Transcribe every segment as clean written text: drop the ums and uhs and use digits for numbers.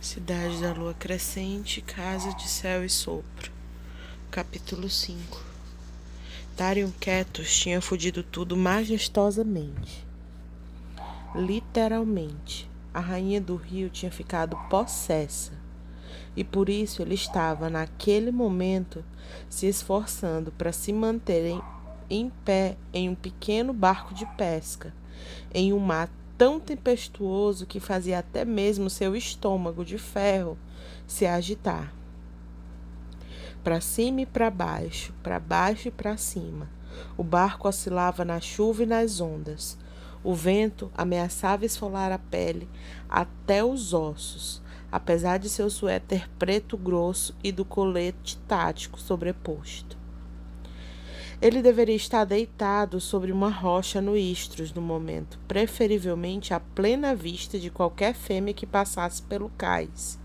Cidade da lua crescente, casa de céu e sopro. Capítulo 5. Tarion Ketos tinha fugido tudo majestosamente. Literalmente, a rainha do rio tinha ficado possessa, e por isso ele estava, naquele momento, se esforçando para se manter em pé em um pequeno barco de pesca, em um mar tão tempestuoso que fazia até mesmo seu estômago de ferro se agitar. Para cima e para baixo e para cima, o barco oscilava na chuva e nas ondas. O vento ameaçava esfolar a pele até os ossos, apesar de seu suéter preto grosso e do colete tático sobreposto. Ele deveria estar deitado sobre uma rocha no Istros no momento, preferivelmente à plena vista de qualquer fêmea que passasse pelo cais.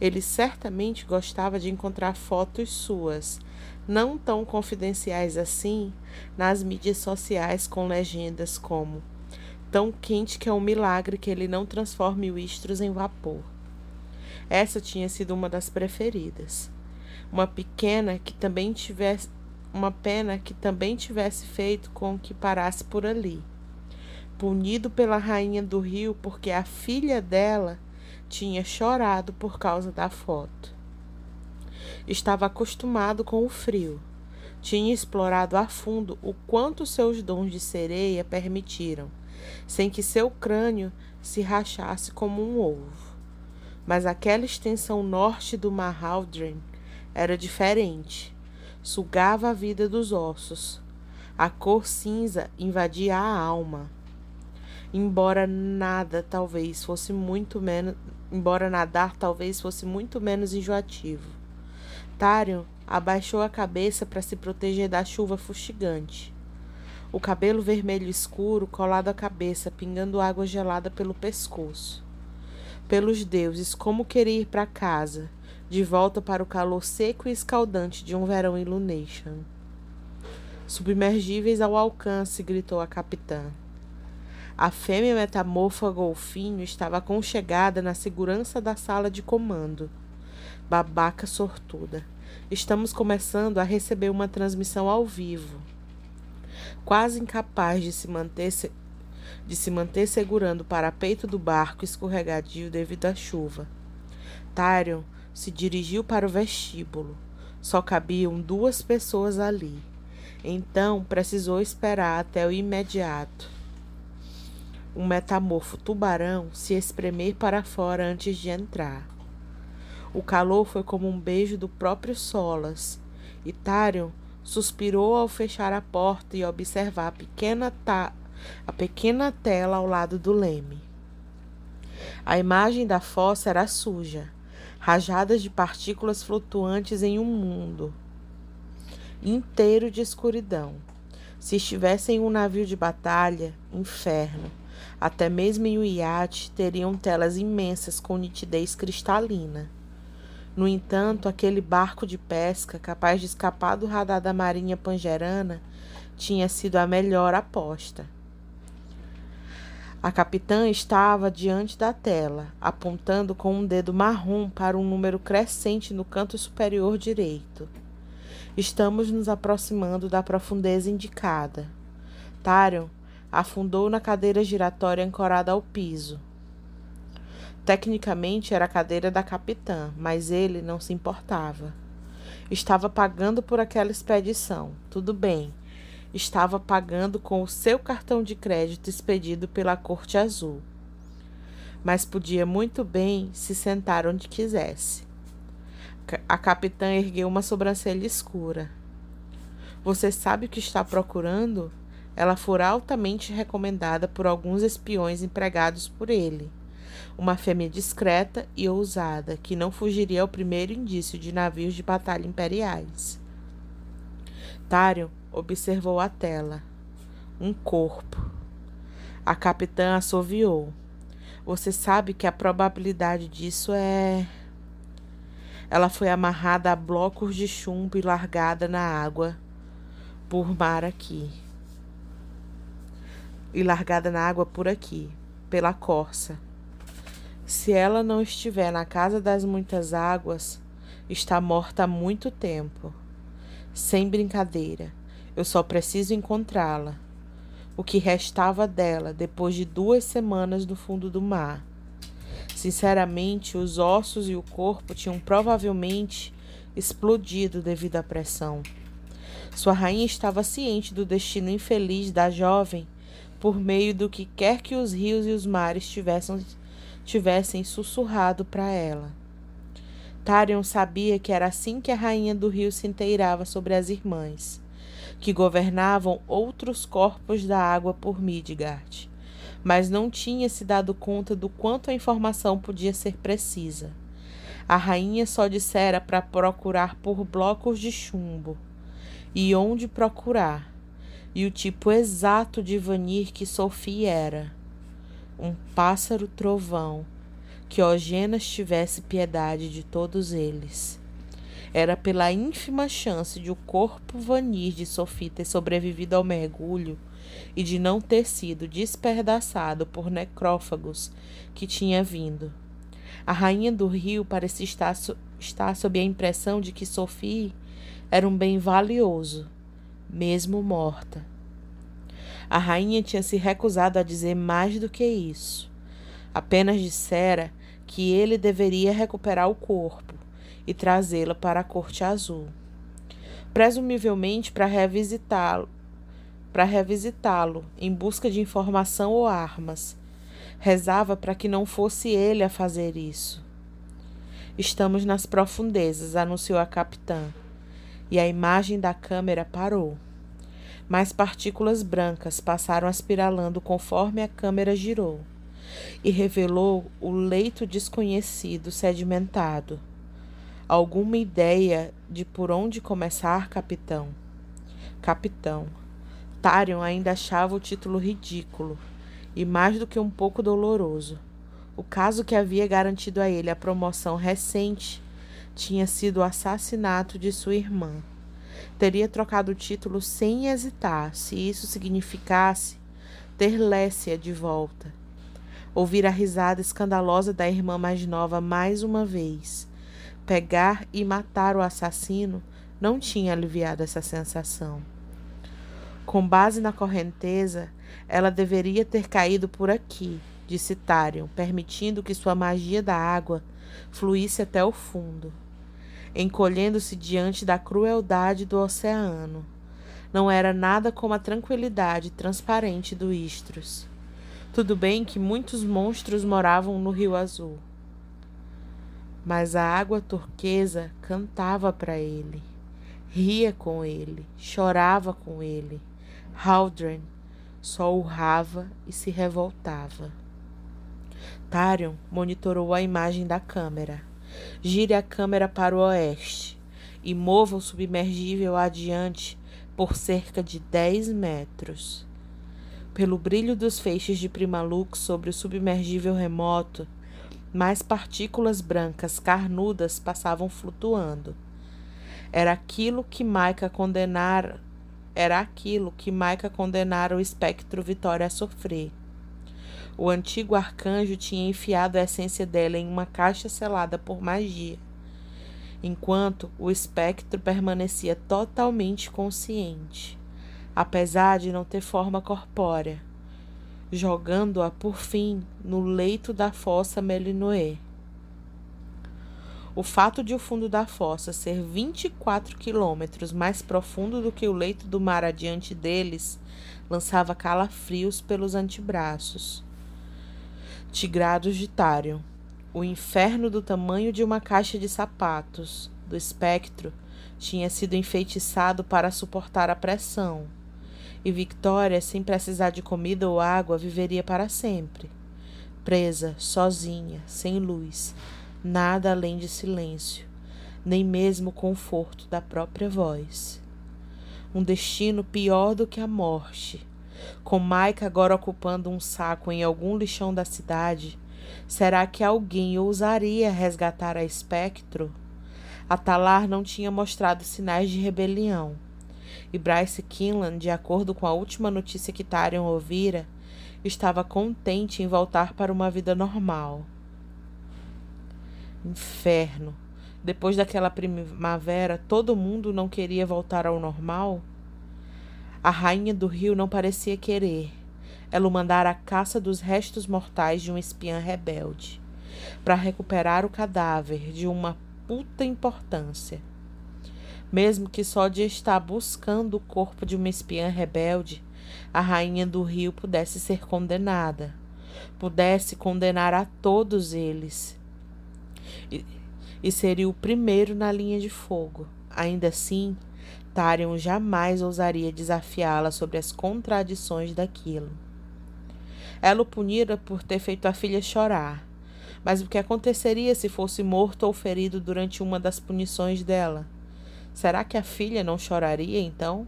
Ele certamente gostava de encontrar fotos suas, não tão confidenciais assim, nas mídias sociais com legendas como "tão quente que é um milagre que ele não transforme o Istros em vapor". Essa tinha sido uma das preferidas. Uma pena que também tivesse feito com que parasse por ali. Punido pela rainha do rio porque a filha dela tinha chorado por causa da foto. Estava acostumado com o frio. Tinha explorado a fundo o quanto seus dons de sereia permitiram, sem que seu crânio se rachasse como um ovo. Mas aquela extensão norte do Mar Haldren era diferente. Sugava a vida dos ossos. A cor cinza invadia a alma. Embora nadar talvez fosse muito menos enjoativo. Tarion abaixou a cabeça para se proteger da chuva fustigante. O cabelo vermelho escuro colado à cabeça, pingando água gelada pelo pescoço. Pelos deuses, como queria ir para casa, de volta para o calor seco e escaldante de um verão em Lunation. Submergíveis ao alcance, gritou a capitã. A fêmea metamorfa golfinho estava aconchegada na segurança da sala de comando. Babaca sortuda. Estamos começando a receber uma transmissão ao vivo. Quase incapaz de se manter segurando o parapeito do barco escorregadio devido à chuva. Tarion se dirigiu para o vestíbulo. Só cabiam 2 pessoas ali. Então precisou esperar até o imediato. Um metamorfo tubarão se espremer para fora antes de entrar. O calor foi como um beijo do próprio Solas, e Tarion suspirou ao fechar a porta e observar a pequena tela ao lado do leme. A imagem da fossa era suja, rajadas de partículas flutuantes em um mundo inteiro de escuridão. Se estivesse em um navio de batalha, inferno. Até mesmo em um iate teriam telas imensas com nitidez cristalina. No entanto, aquele barco de pesca, capaz de escapar do radar da marinha pangerana, tinha sido a melhor aposta. A capitã estava diante da tela, apontando com um dedo marrom para um número crescente no canto superior direito. Estamos nos aproximando da profundeza indicada. Tarion afundou na cadeira giratória ancorada ao piso. Tecnicamente era a cadeira da capitã, mas ele não se importava. Estava pagando por aquela expedição. Tudo bem. Estava pagando com o seu cartão de crédito expedido pela Corte Azul. Mas podia muito bem se sentar onde quisesse. A capitã ergueu uma sobrancelha escura. Você sabe o que está procurando? Ela fora altamente recomendada por alguns espiões empregados por ele. Uma fêmea discreta e ousada, que não fugiria ao primeiro indício de navios de batalha imperiais. Tarion observou a tela. Um corpo. A capitã assoviou. Você sabe que a probabilidade disso é... Ela foi amarrada a blocos de chumbo e largada na água por aqui, pela corça. Se ela não estiver na casa das muitas águas, está morta há muito tempo. Sem brincadeira, eu só preciso encontrá-la. O que restava dela depois de 2 semanas no fundo do mar. Sinceramente, os ossos e o corpo tinham provavelmente explodido devido à pressão. Sua rainha estava ciente do destino infeliz da jovem por meio do que quer que os rios e os mares tivessem sussurrado para ela. Tarion sabia que era assim que a rainha do rio se inteirava sobre as irmãs, que governavam outros corpos da água por Midgard, mas não tinha se dado conta do quanto a informação podia ser precisa. A rainha só dissera para procurar por blocos de chumbo, e onde procurar, e o tipo exato de Vanir que Sophie era. Um pássaro trovão, que Ogenas tivesse piedade de todos eles. Era pela ínfima chance de o corpo Vanir de Sophie ter sobrevivido ao mergulho e de não ter sido despedaçado por necrófagos que tinha vindo. A rainha do rio parecia estar sob a impressão de que Sophie era um bem valioso, mesmo morta. A rainha tinha se recusado a dizer mais do que isso. Apenas dissera que ele deveria recuperar o corpo e trazê-la para a Corte Azul, presumivelmente para revisitá-lo em busca de informação ou armas. Rezava para que não fosse ele a fazer isso. Estamos nas profundezas, anunciou a capitã, e a imagem da câmera parou. Mais partículas brancas passaram aspiralando conforme a câmera girou e revelou o leito desconhecido sedimentado. Alguma ideia de por onde começar, capitão? Capitão. Tarion ainda achava o título ridículo e mais do que um pouco doloroso. O caso que havia garantido a ele a promoção recente tinha sido o assassinato de sua irmã. Teria trocado o título sem hesitar, se isso significasse ter Lécia de volta. Ouvir a risada escandalosa da irmã mais nova mais uma vez. Pegar e matar o assassino não tinha aliviado essa sensação. Com base na correnteza, ela deveria ter caído por aqui, disse Tarion, permitindo que sua magia da água fluísse até o fundo, encolhendo-se diante da crueldade do oceano. Não era nada como a tranquilidade transparente do Istros. Tudo bem que muitos monstros moravam no Rio Azul, mas a água turquesa cantava para ele, ria com ele, chorava com ele. Haldren só urrava e se revoltava. Tarion monitorou a imagem da câmera. Gire a câmera para o oeste e mova o submergível adiante por cerca de 10 metros. Pelo brilho dos feixes de Primalux sobre o submergível remoto, mais partículas brancas carnudas passavam flutuando. Era aquilo que Maika condenara o espectro Vitória a sofrer. O antigo arcanjo tinha enfiado a essência dela em uma caixa selada por magia, enquanto o espectro permanecia totalmente consciente, apesar de não ter forma corpórea, jogando-a, por fim, no leito da fossa Melinoë. O fato de o fundo da fossa ser 24 quilômetros mais profundo do que o leito do mar adiante deles lançava calafrios pelos antebraços. Tigrados de Tarion, o inferno do tamanho de uma caixa de sapatos do espectro tinha sido enfeitiçado para suportar a pressão, e Victoria, sem precisar de comida ou água, viveria para sempre, presa, sozinha, sem luz, nada além de silêncio, nem mesmo o conforto da própria voz. Um destino pior do que a morte. Com Maika agora ocupando um saco em algum lixão da cidade, será que alguém ousaria resgatar a espectro? A Talar não tinha mostrado sinais de rebelião, e Bryce Kinlan, de acordo com a última notícia que Tarion ouvira, estava contente em voltar para uma vida normal. Inferno! Depois daquela primavera, todo mundo não queria voltar ao normal? A rainha do rio não parecia querer. Ela o mandara à caça dos restos mortais de uma espiã rebelde, para recuperar o cadáver de uma puta importância. Mesmo que só de estar buscando o corpo de uma espiã rebelde, a rainha do rio pudesse ser condenada, pudesse condenar a todos eles, e seria o primeiro na linha de fogo. Ainda assim, Tarion jamais ousaria desafiá-la sobre as contradições daquilo. Ela o punira por ter feito a filha chorar. Mas o que aconteceria se fosse morto ou ferido durante uma das punições dela? Será que a filha não choraria, então?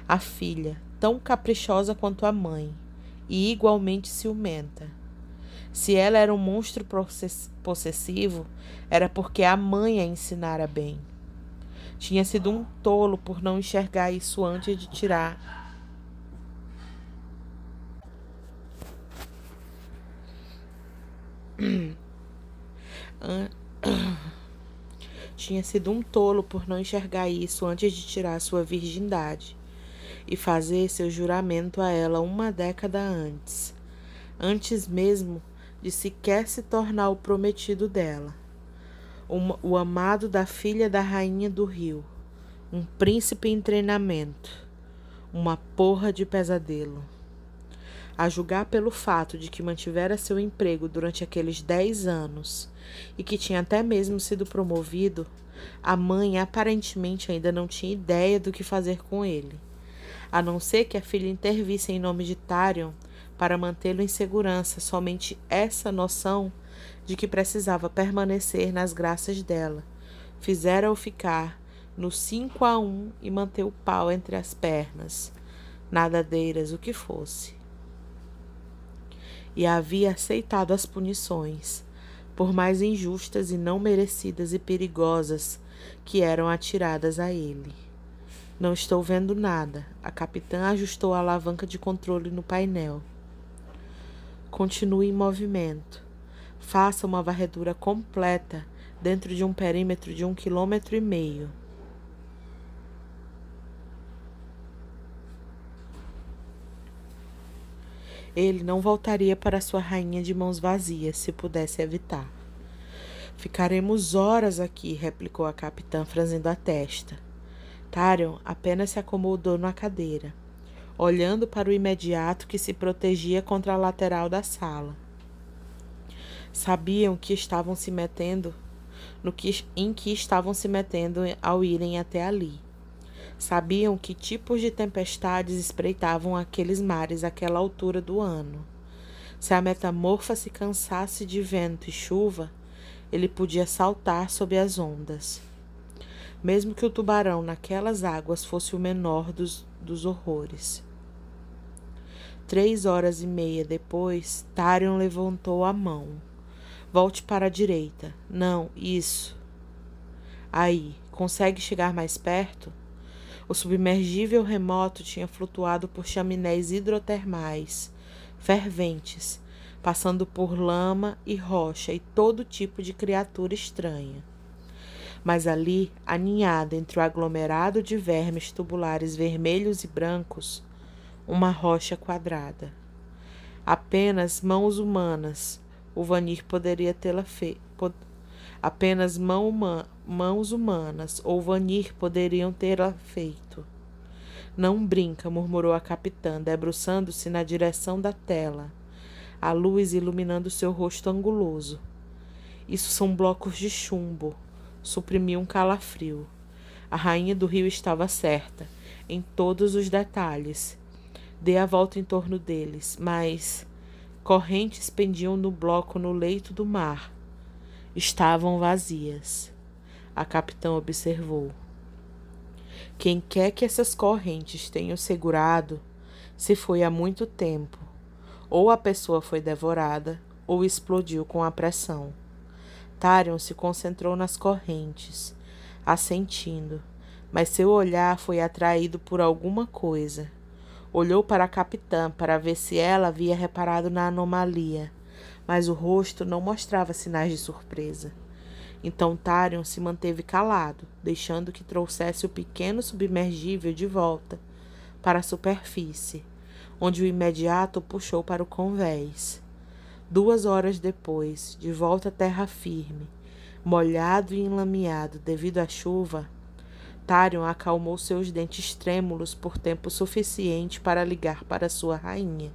A filha, tão caprichosa quanto a mãe, e igualmente ciumenta. Se ela era um monstro possessivo, era porque a mãe a ensinara bem. Tinha sido um tolo por não enxergar isso antes de tirar Tinha sido um tolo por não enxergar isso antes de tirar sua virgindade e fazer seu juramento a ela uma década antes mesmo de sequer se tornar o prometido dela, o amado da filha da rainha do rio, um príncipe em treinamento, uma porra de pesadelo. A julgar pelo fato de que mantivera seu emprego durante aqueles 10 anos e que tinha até mesmo sido promovido, a mãe aparentemente ainda não tinha ideia do que fazer com ele, a não ser que a filha intervisse em nome de Tarion para mantê-lo em segurança. Somente essa noção de que precisava permanecer nas graças dela fizera-o ficar no 5-1 e manter o pau entre as pernas, nadadeiras, o que fosse. E havia aceitado as punições, por mais injustas e não merecidas e perigosas que eram atiradas a ele. Não estou vendo nada. A capitã ajustou a alavanca de controle no painel. Continue em movimento. Faça uma varredura completa dentro de um perímetro de 1,5 km. Ele não voltaria para sua rainha de mãos vazias, se pudesse evitar. Ficaremos horas aqui, replicou a capitã, franzindo a testa. Tarion apenas se acomodou na cadeira, olhando para o imediato que se protegia contra a lateral da sala. Sabiam que estavam se metendo em que estavam se metendo ao irem até ali. Sabiam que tipos de tempestades espreitavam aqueles mares àquela altura do ano. Se a metamorfa se cansasse de vento e chuva, ele podia saltar sob as ondas. Mesmo que o tubarão naquelas águas fosse o menor dos horrores. 3h30 depois, Tarion levantou a mão. Volte para a direita. Não, isso. Aí, consegue chegar mais perto? O submergível remoto tinha flutuado por chaminés hidrotermais, ferventes, passando por lama e rocha e todo tipo de criatura estranha. Mas ali, aninhada entre o aglomerado de vermes tubulares vermelhos e brancos, uma rocha quadrada. Apenas mãos humanas, o Vanir poderia tê-la feito. Apenas mãos humanas ou Vanir poderiam tê-la feito. Não brinca, murmurou a capitã, debruçando-se na direção da tela, a luz iluminando seu rosto anguloso. Isso são blocos de chumbo, suprimiu um calafrio. A rainha do rio estava certa, em todos os detalhes. Dê a volta em torno deles, mas correntes pendiam no bloco no leito do mar. Estavam vazias. A capitã observou. Quem quer que essas correntes tenham segurado, se foi há muito tempo. Ou a pessoa foi devorada, ou explodiu com a pressão. Tarion se concentrou nas correntes, assentindo, mas seu olhar foi atraído por alguma coisa. Olhou para a capitã para ver se ela havia reparado na anomalia, mas o rosto não mostrava sinais de surpresa. Então Tarion se manteve calado, deixando que trouxesse o pequeno submergível de volta para a superfície, onde o imediato puxou para o convés. 2 horas depois, de volta à terra firme, molhado e enlameado devido à chuva, Tarion acalmou seus dentes trêmulos por tempo suficiente para ligar para sua rainha.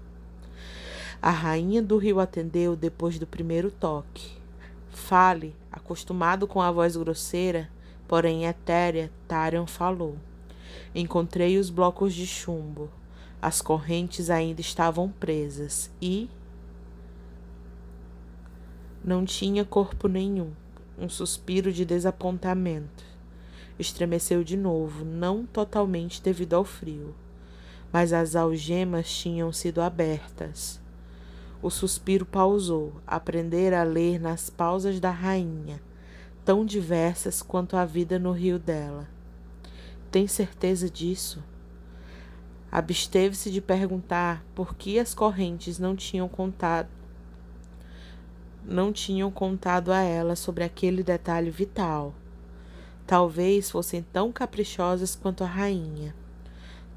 A rainha do rio atendeu depois do primeiro toque. Fale, acostumado com a voz grosseira, porém etérea, Tarion falou. Encontrei os blocos de chumbo. As correntes ainda estavam presas e não tinha corpo nenhum. Um suspiro de desapontamento. Estremeceu de novo, não totalmente devido ao frio, mas as algemas tinham sido abertas. O suspiro pausou, aprendera a ler nas pausas da rainha, tão diversas quanto a vida no rio dela. Tem certeza disso? Absteve-se de perguntar por que as correntes não tinham contado a ela sobre aquele detalhe vital. Talvez fossem tão caprichosas quanto a rainha.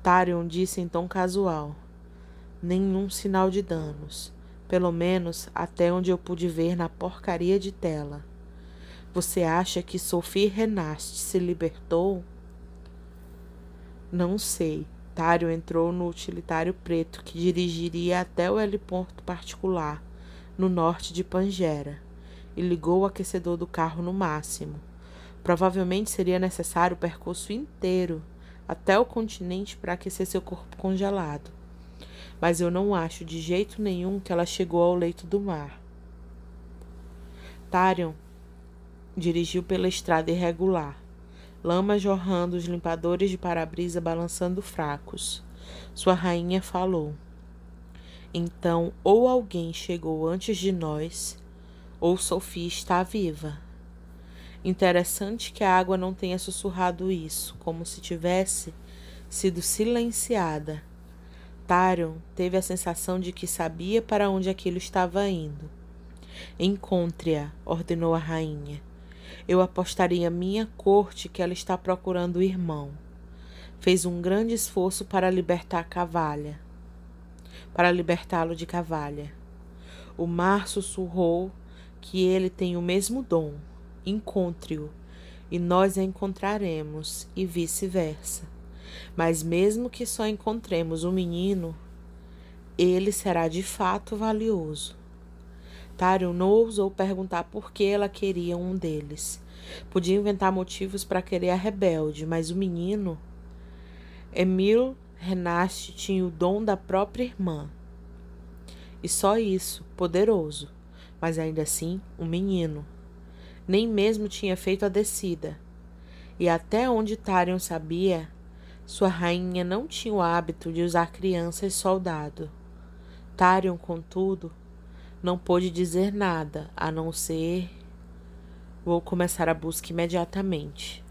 Tarion disse em tom casual. Nenhum sinal de danos. Pelo menos até onde eu pude ver na porcaria de tela. Você acha que Sophie Renast se libertou? Não sei. Tarion entrou no utilitário preto que dirigiria até o heliporto particular, no norte de Pangera, e ligou o aquecedor do carro no máximo. Provavelmente seria necessário o percurso inteiro até o continente para aquecer seu corpo congelado. Mas eu não acho de jeito nenhum que ela chegou ao leito do mar. Tarion dirigiu pela estrada irregular, lama jorrando, os limpadores de para-brisa balançando fracos. Sua rainha falou. Então, ou alguém chegou antes de nós, ou Sophie está viva. Interessante que a água não tenha sussurrado isso, como se tivesse sido silenciada. Tarion teve a sensação de que sabia para onde aquilo estava indo. Encontre-a, ordenou a rainha. Eu apostaria minha corte que ela está procurando o irmão. Fez um grande esforço para libertá-lo de Cavalha. O mar sussurrou que ele tem o mesmo dom. Encontre-o, e nós a encontraremos, e vice-versa. Mas mesmo que só encontremos o menino, ele será de fato valioso. Tarion não ousou perguntar por que ela queria um deles. Podia inventar motivos para querer a rebelde, mas o menino... Emil Renast tinha o dom da própria irmã. E só isso, poderoso, mas ainda assim um menino. Nem mesmo tinha feito a descida. E até onde Tarion sabia, sua rainha não tinha o hábito de usar crianças soldado. Tarion, contudo, não pôde dizer nada, a não ser... Vou começar a busca imediatamente.